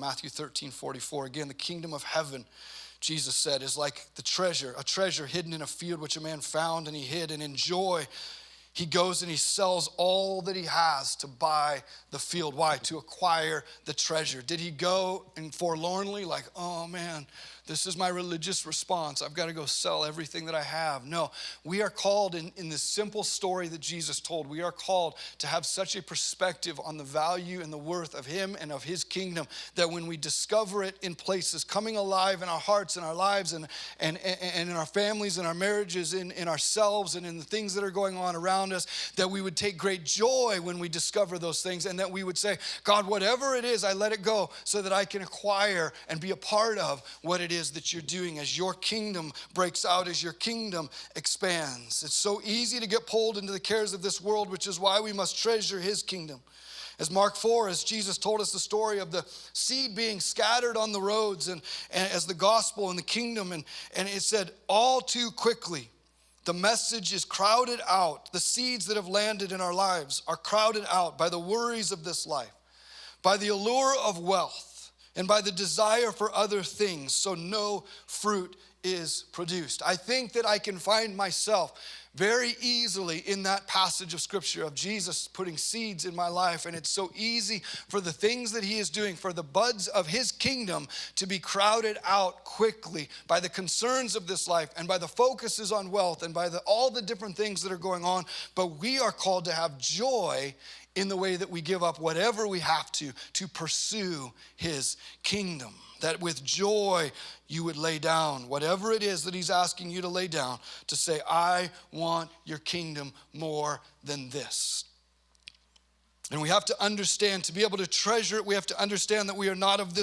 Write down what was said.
Matthew 13:44. Again, the kingdom of heaven, Jesus said, is like a treasure hidden in a field which a man found and he hid. And in joy, he goes and he sells all that he has to buy the field. Why? To acquire the treasure. Did he go and forlornly like, oh man, this is my religious response. I've got to go sell everything that I have. No, we are called in this simple story that Jesus told. We are called to have such a perspective on the value and the worth of him and of his kingdom that when we discover it in places coming alive in our hearts and our lives and in our families and our marriages, in ourselves and in the things that are going on around us, that we would take great joy when we discover those things and that we would say, God, whatever it is, I let it go so that I can acquire and be a part of what it is that you're doing as your kingdom breaks out, as your kingdom expands. It's so easy to get pulled into the cares of this world, which is why we must treasure his kingdom. As Mark 4, as Jesus told us the story of the seed being scattered on the roads and as the gospel and the kingdom, and it said all too quickly, the message is crowded out. The seeds that have landed in our lives are crowded out by the worries of this life, by the allure of wealth, and by the desire for other things, so no fruit is produced. I think that I can find myself very easily in that passage of scripture of Jesus putting seeds in my life, and it's so easy for the things that he is doing, for the buds of his kingdom to be crowded out quickly by the concerns of this life and by the focuses on wealth and by all the different things that are going on. But we are called to have joy in the way that we give up whatever we have to pursue his kingdom. That with joy you would lay down whatever it is that he's asking you to lay down, to say, I want your kingdom more than this. And we have to understand, to be able to treasure it, we have to understand that we are not of this